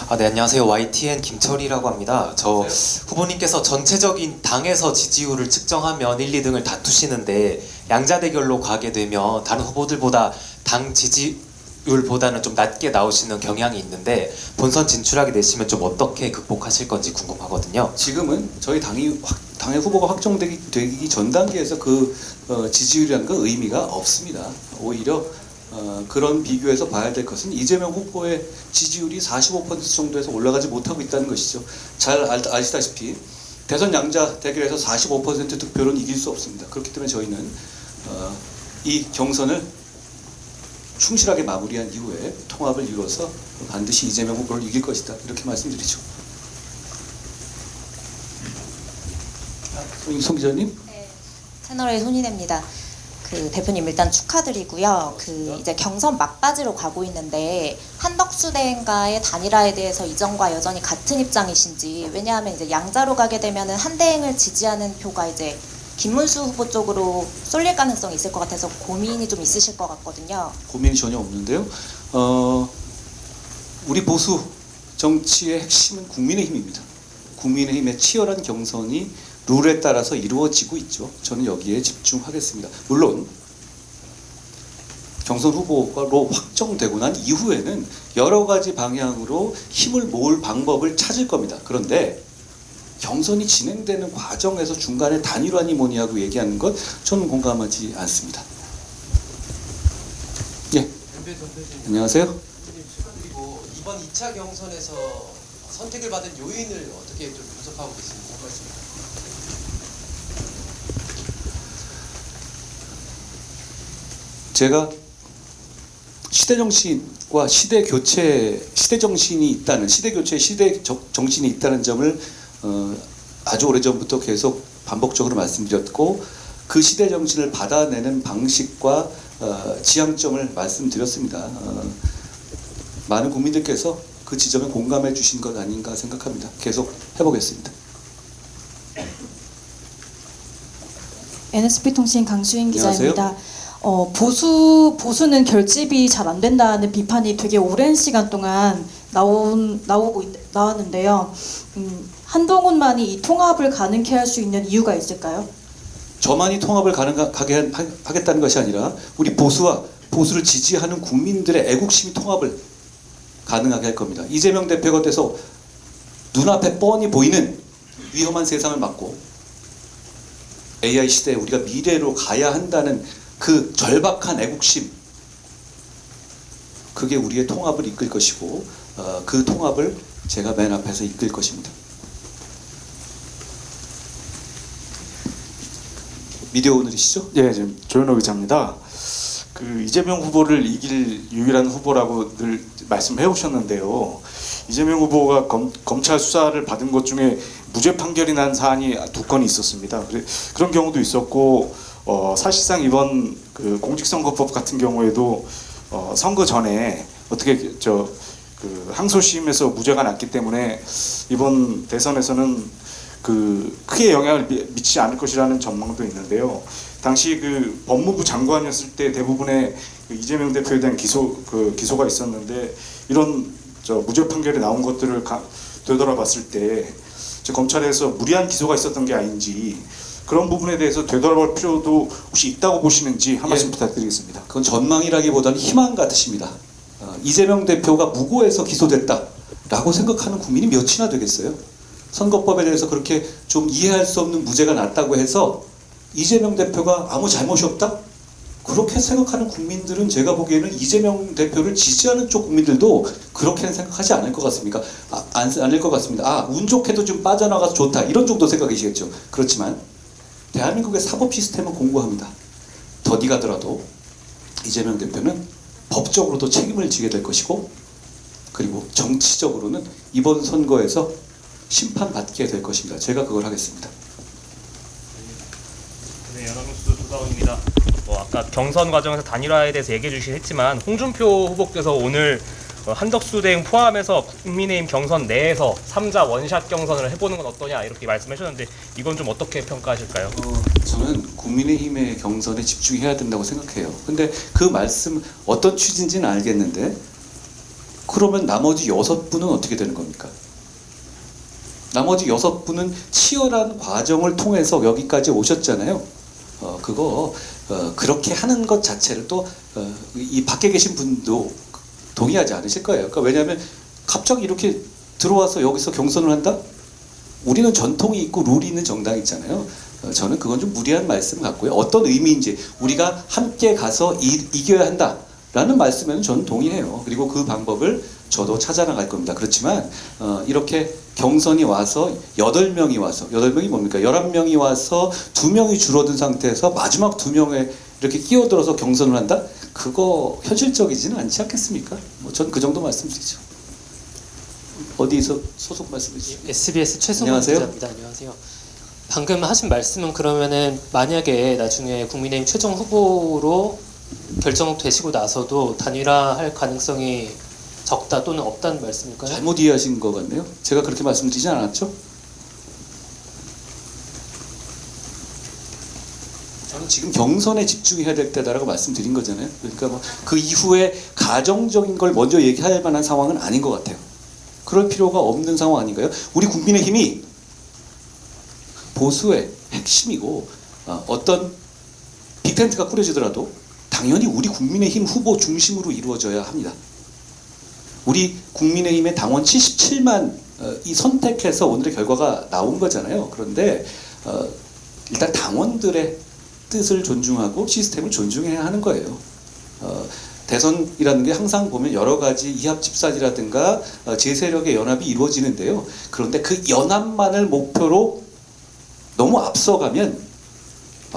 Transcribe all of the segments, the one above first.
네, 안녕하세요. YTN 김철이라고 합니다. 저 후보님께서 전체적인 당에서 지지율을 측정하면 1, 2등을 다투시는데 양자 대결로 가게 되면 다른 후보들보다 당 지지율보다는 좀 낮게 나오시는 경향이 있는데 본선 진출하게 되시면 좀 어떻게 극복하실 건지 궁금하거든요. 지금은 저희 당의 후보가 확정되기 전 단계에서 지지율이라는 건 의미가 없습니다. 오히려 그런 비교에서 봐야 될 것은 이재명 후보의 지지율이 45% 정도에서 올라가지 못하고 있다는 것이죠. 잘 아시다시피 대선 양자 대결에서 45% 득표로는 이길 수 없습니다. 그렇기 때문에 저희는 이 경선을 충실하게 마무리한 이후에 통합을 이루어서 반드시 이재명 후보를 이길 것이다. 이렇게 말씀드리죠. 송 기자님? 네, 채널A 손인혜입니다. 대표님 일단 축하드리고요. 이제 경선 막바지로 가고 있는데 한덕수 대행과의 단일화에 대해서 이전과 여전히 같은 입장이신지, 왜냐하면 이제 양자로 가게 되면은 한대행을 지지하는 표가 이제 김문수 후보 쪽으로 쏠릴 가능성이 있을 것 같아서 고민이 좀 있으실 것 같거든요. 고민이 전혀 없는데요. 우리 보수 정치의 핵심은 국민의힘입니다. 국민의힘의 치열한 경선이 룰에 따라서 이루어지고 있죠. 저는 여기에 집중하겠습니다. 물론 경선 후보로 확정되고 난 이후에는 여러 가지 방향으로 힘을 모을 방법을 찾을 겁니다. 그런데 경선이 진행되는 과정에서 중간에 단일화니 뭐니 하고 얘기하는 것 저는 공감하지 않습니다. 예. 안녕하세요. 축하드리고 이번 2차 경선에서 선택을 받은 요인을 어떻게 좀 분석하고 계신지 한 말씀. 제가 시대 정신과 시대 교체, 시대 정신이 있다는, 시대 교체, 시대 정신이 있다는 점을 아주 오래전부터 계속 반복적으로 말씀드렸고, 그 시대 정신을 받아내는 방식과 지향점을 말씀드렸습니다. 많은 국민들께서 그 지점에 공감해 주신 것 아닌가 생각합니다. 계속 해보겠습니다. NSP통신 강수인 기자입니다. 안녕하세요. 보수는 결집이 잘 안 된다는 비판이 되게 오랜 시간 동안 나왔는데요. 한동훈만이 이 통합을 가능케 할 수 있는 이유가 있을까요? 저만이 통합을 가능하게 하겠다는 것이 아니라 우리 보수를 지지하는 국민들의 애국심이 통합을 가능하게 할 겁니다. 이재명 대표가 돼서 눈앞에 뻔히 보이는 위험한 세상을 막고 AI 시대에 우리가 미래로 가야 한다는 그 절박한 애국심, 그게 우리의 통합을 이끌 것이고, 그 통합을 제가 맨 앞에서 이끌 것입니다. 미디어 오늘이시죠? 예, 지금 조현호 기자입니다. 이재명 후보를 이길 유일한 후보라고 늘 말씀해 오셨는데요. 이재명 후보가 검찰 수사를 받은 것 중에 무죄 판결이 난 사안이 2건이 있었습니다. 그런 경우도 있었고, 사실상 이번 공직선거법 같은 경우에도 선거 전에 어떻게 항소심에서 무죄가 났기 때문에 이번 대선에서는 크게 영향을 미치지 않을 것이라는 전망도 있는데요. 당시 법무부 장관이었을 때 대부분의 이재명 대표에 대한 기소가 있었는데, 이런 무죄 판결이 나온 것들을 되돌아봤을 때 검찰에서 무리한 기소가 있었던 게 아닌지, 그런 부분에 대해서 되돌아볼 필요도 혹시 있다고 보시는지 한 말씀 부탁드리겠습니다. 그건 전망이라기보다는 희망 같으십니다. 이재명 대표가 무고해서 기소됐다라고 생각하는 국민이 몇이나 되겠어요? 선거법에 대해서 그렇게 좀 이해할 수 없는 무죄가 났다고 해서 이재명 대표가 아무 잘못이 없다? 그렇게 생각하는 국민들은 제가 보기에는 이재명 대표를 지지하는 쪽 국민들도 그렇게는 생각하지 않을 것 같습니까? 않을 것 같습니다. 운 좋게도 좀 빠져나가서 좋다, 이런 정도 생각이시겠죠. 그렇지만 대한민국의 사법 시스템은 공고합니다. 더디 가더라도 이재명 대표는 법적으로도 책임을 지게 될 것이고, 그리고 정치적으로는 이번 선거에서 심판받게 될 것입니다. 제가 그걸 하겠습니다. 네, 연합뉴스 조사원입니다. 아까 경선 과정에서 단일화에 대해서 얘기해 주시긴 했지만, 홍준표 후보께서 오늘 한덕수 대행 포함해서 국민의힘 경선 내에서 3자 원샷 경선을 해보는 건 어떠냐 이렇게 말씀하셨는데, 이건 좀 어떻게 평가하실까요? 저는 국민의힘의 경선에 집중해야 된다고 생각해요. 근데 그 말씀 어떤 취지인지는 알겠는데, 그러면 나머지 6분은 어떻게 되는 겁니까? 나머지 6분은 치열한 과정을 통해서 여기까지 오셨잖아요. 그렇게 하는 것 자체를 또 이 밖에 계신 분도 동의하지 않으실 거예요. 그러니까 왜냐하면 갑자기 이렇게 들어와서 여기서 경선을 한다? 우리는 전통이 있고 룰이 있는 정당이 있잖아요. 저는 그건 좀 무리한 말씀 같고요. 어떤 의미인지 우리가 함께 가서 이겨야 한다라는 말씀에는 저는 동의해요. 그리고 그 방법을 저도 찾아나갈 겁니다. 그렇지만 이렇게 경선이 와서 8명이 와서 8명이 뭡니까? 11명이 와서 2명이 줄어든 상태에서 마지막 2명에 이렇게 끼어들어서 경선을 한다? 그거 현실적이지는 않지 않겠습니까? 전 그 정도 말씀드리죠. 어디서 소속 말씀해 주시죠. SBS 최승원 안녕하세요. 기자입니다. 안녕하세요. 방금 하신 말씀은 그러면은 만약에 나중에 국민의힘 최종 후보로 결정되시고 나서도 단일화할 가능성이 적다 또는 없다는 말씀일까요? 잘못 이해하신 것 같네요. 제가 그렇게 말씀드리지 않았죠? 저는 지금 경선에 집중해야 될 때다라고 말씀드린 거잖아요. 그러니까 뭐 그 이후에 가정적인 걸 먼저 얘기할 만한 상황은 아닌 것 같아요. 그럴 필요가 없는 상황 아닌가요? 우리 국민의힘이 보수의 핵심이고 어떤 빅텐트가 꾸려지더라도 당연히 우리 국민의힘 후보 중심으로 이루어져야 합니다. 우리 국민의힘의 당원 77만 이 선택해서 오늘의 결과가 나온 거잖아요. 그런데 일단 당원들의 뜻을 존중하고 시스템을 존중해야 하는 거예요. 대선이라는 게 항상 보면 여러 가지 이합집산이라든가 제세력의 연합이 이루어지는데요. 그런데 그 연합만을 목표로 너무 앞서가면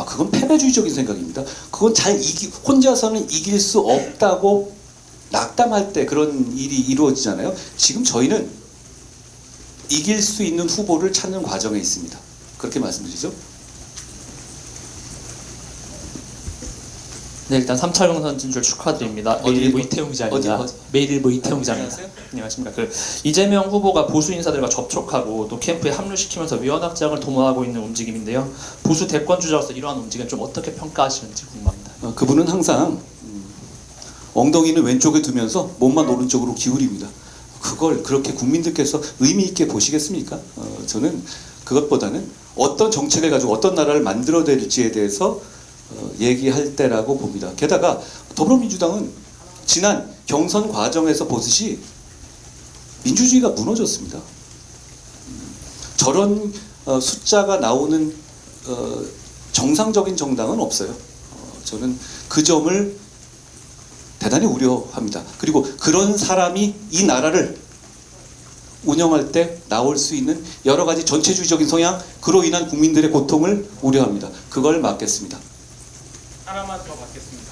그건 패배주의적인 생각입니다. 그건 혼자서는 이길 수 없다고 낙담할 때 그런 일이 이루어지잖아요. 지금 저희는 이길 수 있는 후보를 찾는 과정에 있습니다. 그렇게 말씀드리죠. 네, 일단 3차 경선 진출 축하드립니다. 메일일보 이태용 기자입니다. 메일일보 이태용 기자입니다. 안녕하십니까. 이재명 후보가 보수 인사들과 접촉하고 또 캠프에 합류시키면서 위원 확장을 도모하고 있는 움직임인데요. 보수 대권 주자로서 이러한 움직임을 좀 어떻게 평가하시는지 궁금합니다. 그분은 항상 엉덩이는 왼쪽에 두면서 몸만 오른쪽으로 기울입니다. 그걸 그렇게 국민들께서 의미 있게 보시겠습니까? 저는 그것보다는 어떤 정책을 가지고 어떤 나라를 만들어낼지에 대해서 얘기할 때라고 봅니다. 게다가 더불어민주당은 지난 경선 과정에서 보듯이 민주주의가 무너졌습니다. 저런 숫자가 나오는 정상적인 정당은 없어요. 저는 그 점을 대단히 우려합니다. 그리고 그런 사람이 이 나라를 운영할 때 나올 수 있는 여러 가지 전체주의적인 성향, 그로 인한 국민들의 고통을 우려합니다. 그걸 막겠습니다. 하나만 더 받겠습니다.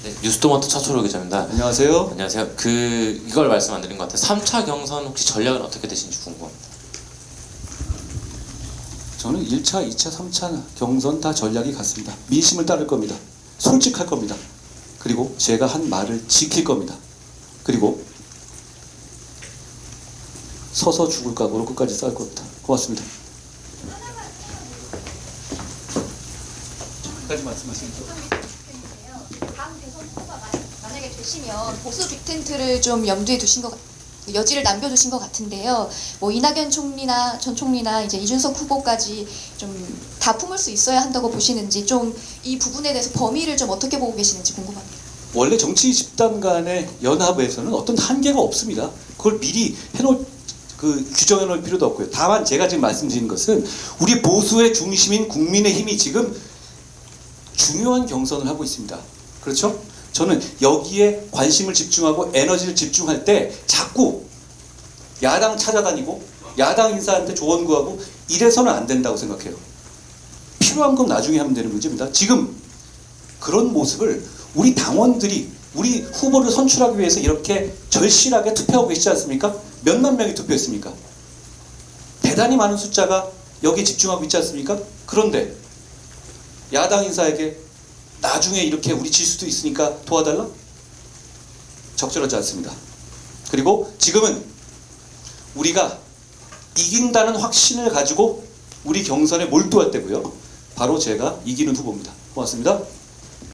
네, 뉴스토마토 차초로 기자입니다. 안녕하세요. 안녕하세요. 이걸 말씀 안 드린 것 같아요. 3차 경선 혹시 전략은 어떻게 되시는지 궁금합니다. 저는 1차, 2차, 3차 경선 다 전략이 같습니다. 민심을 따를 겁니다. 솔직할 겁니다. 그리고 제가 한 말을 지킬 겁니다. 그리고 서서 죽을 각오로 끝까지 싸울 겁니다. 고맙습니다. 까지 말씀하시죠. 다음 대선 후보가 만약에 되시면 보수 빅텐트를 좀 염두에 두신 것 여지를 남겨두신 것 같은데요. 뭐 이낙연 총리나 전 총리나 이제 이준석 후보까지 좀 다 품을 수 있어야 한다고 보시는지 좀 이 부분에 대해서 범위를 좀 어떻게 보고 계시는지 궁금합니다. 원래 정치 집단 간의 연합에서는 어떤 한계가 없습니다. 그걸 미리 규정해 놓을 필요도 없고요. 다만 제가 지금 말씀드리는 것은 우리 보수의 중심인 국민의힘이 지금 중요한 경선을 하고 있습니다. 그렇죠? 저는 여기에 관심을 집중하고 에너지를 집중할 때 자꾸 야당 찾아다니고 야당 인사한테 조언 구하고 이래서는 안 된다고 생각해요. 필요한 건 나중에 하면 되는 문제입니다. 지금 그런 모습을 우리 당원들이 우리 후보를 선출하기 위해서 이렇게 절실하게 투표하고 계시지 않습니까? 몇만 명이 투표했습니까? 대단히 많은 숫자가 여기에 집중하고 있지 않습니까? 그런데 야당 인사에게 나중에 이렇게 우리 질 수도 있으니까 도와달라? 적절하지 않습니다. 그리고 지금은 우리가 이긴다는 확신을 가지고 우리 경선에 몰두할 때고요. 바로 제가 이기는 후보입니다. 고맙습니다.